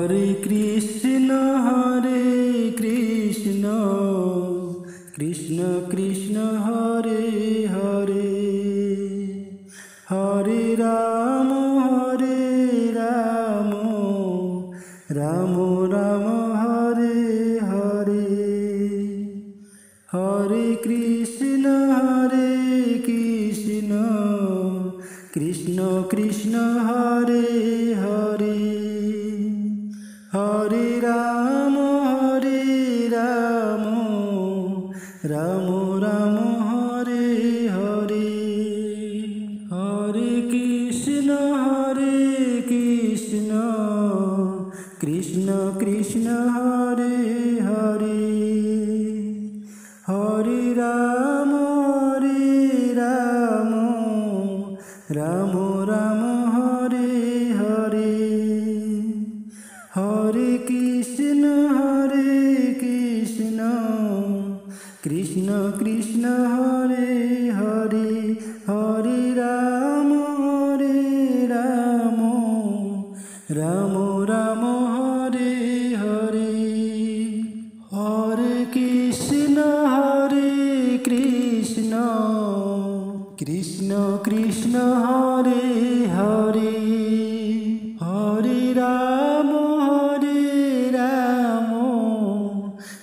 Hare Krishna Krishna Krishna Hare Hare Hare Ram Ram Ram Hare Hare Hare Krishna Krishna Krishna Hare Hare Hare Ram Ram Ram Hare Hare Hare Krishna Krishna Krishna Hare Hare Hare Ram Ram Ram Hare Hare Hare Krishna Krishna Krishna Hare Hare Hare Ram Ram Ram Hare Hare Hare Krishna Krishna Krishna Hare Hare Hare Ram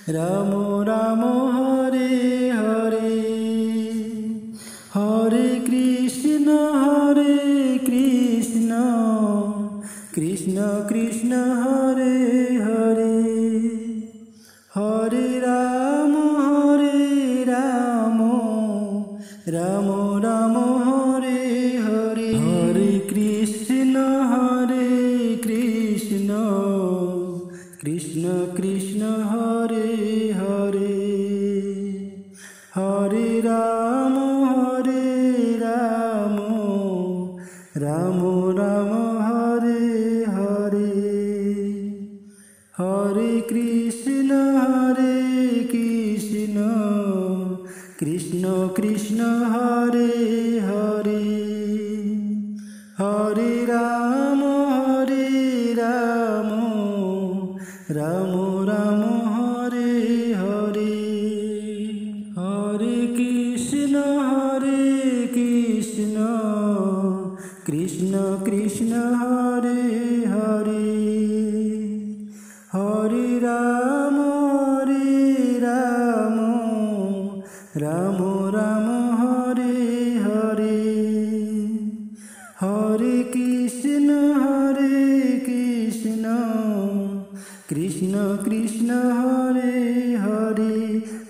Ram Ram Hare Hare Hare Krishna Krishna Krishna Hare Hare Hare Ram Ram Ram Hare Hare Hare Krishna Krishna Krishna Hare Hare Hare Ram Ram Ram Hare Hare Hare Krishna Krishna Krishna Hare Hare Hare Ram Ram Ram Hare Hare Hare Krishna Krishna Krishna Hare Hare Hare Ram Ram Ram Hare Hare Hare Krishna Krishna Krishna Hare Hare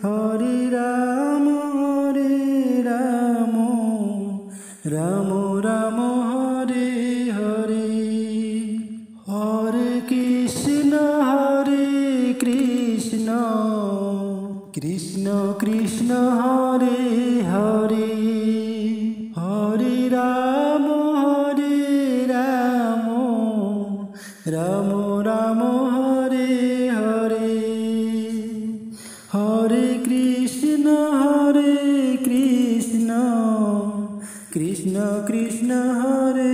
Hare Ram Ram Ram Hare Hare Hare Krishna Krishna Krishna Hare Hare Hare Ram Ram Ram Hare Hare Hare Krishna Krishna Krishna Hare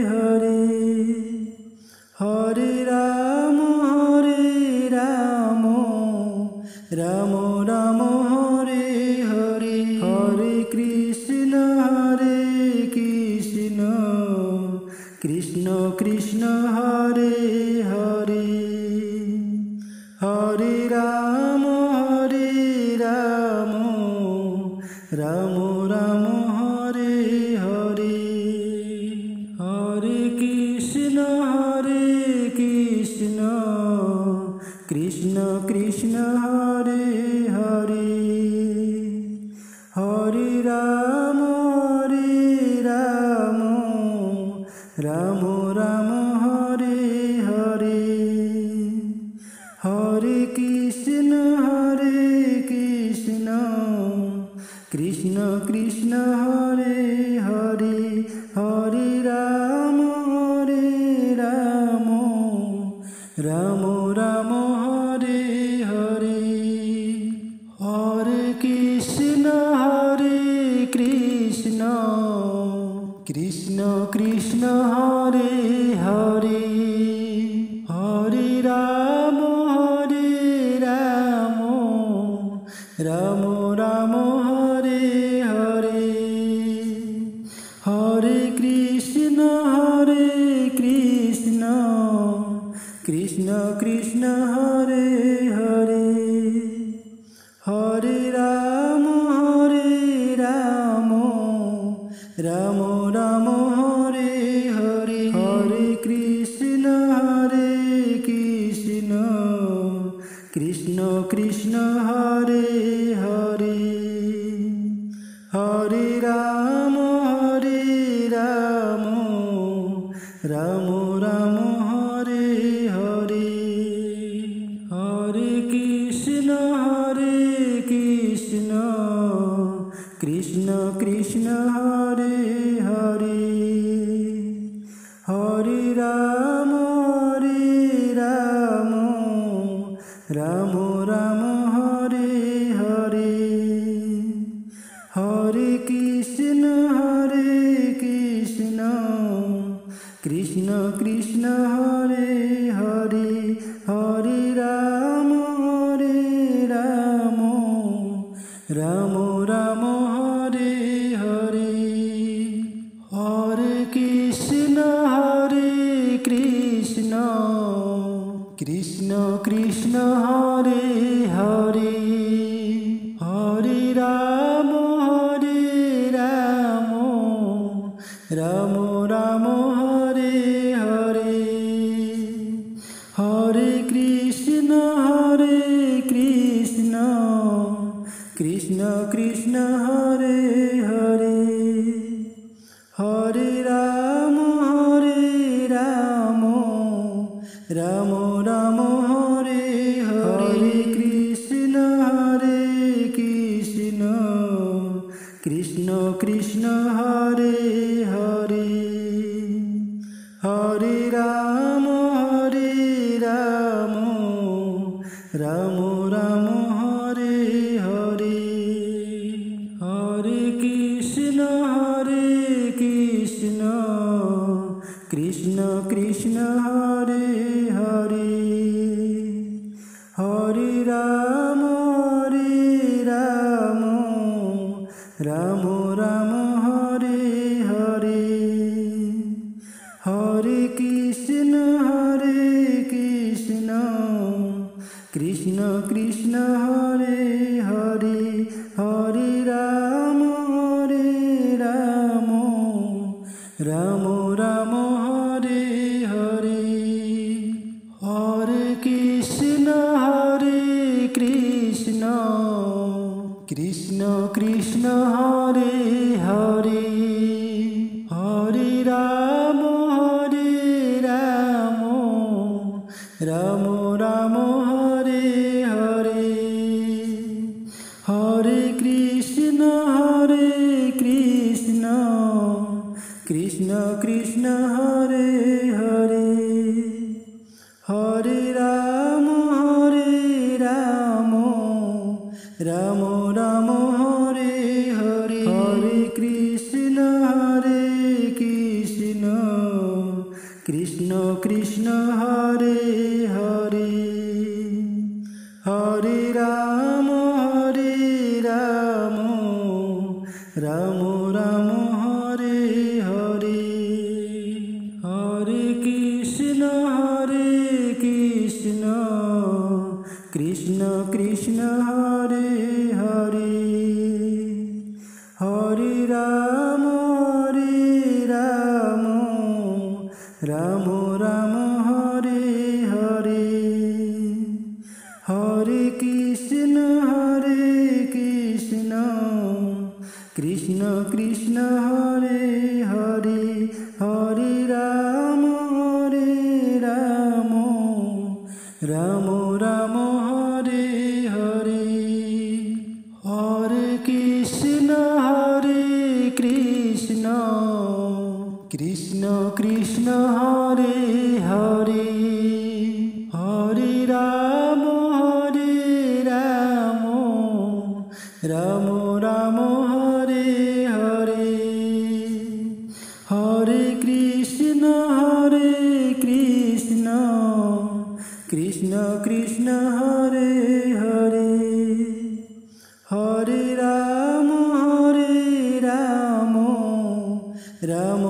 Hare Hare Ram Ram Ram Hare Hare Hare Krishna Krishna Krishna Hare Hare Hare Ram Ram Ram Hare Hare Hare Krishna Krishna Krishna Hare Hare Hare Ram Ram Ram Hare Hare Hare Krishna Krishna Krishna Hare Hare Hare Ram Ram Ram Hare Hare Hare Krishna Krishna Krishna Hare Hare Hare Ram Ram Ram Hare Hare Hare Krishna Krishna Krishna Hare Hare Hare Ram Ram Ram Hare Hare Hare Krishna Krishna Krishna Hare Hare Hare Ram Ram Ram Hare Hare Hare Krishna Krishna Krishna Hare Hare Hare Ram Ram Ram Hare Hare Hare Krishna Krishna Krishna Hare Hare Hare Ram Ram Ram Hare Hare Hare Krishna Krishna Krishna Hare Hare Hare Ram Ram Ram Hare Hare Hare Krishna Krishna Krishna Hare Hare Hare Ram Ram Ram Hare Hare Krishna Krishna Krishna Hare Hare Hare Ram Ram Ram Hare Hare Hare Krishna Krishna Krishna Hare Hare Hare Ram Ram Ram Hare Hare Hare Krishna Krishna Krishna Hare Hare Hare Ram Ram Ram Hare Hare Hare Krishna Krishna Krishna Hare Hare Hare Ram Ram Ram Hare Hare Hare Krishna Krishna Krishna Hare Hare Hare Ram Ram Ram Hare Hare Hare Krishna Krishna Krishna Hare Hare Hare Ram Ram Ram Hare Hare Hare Krishna Krishna Krishna Hare Hare Hare Ram Ram Ram Hare Hare Hare Krishna Krishna Krishna Hare Hare Hare Ram Ram Ram Hare Hare Hare Krishna Krishna Krishna Hare Hare Hare Ram Ram Ram Hare Hare Hare Krishna Krishna Krishna Hare Hare Hare Ram Ram Ram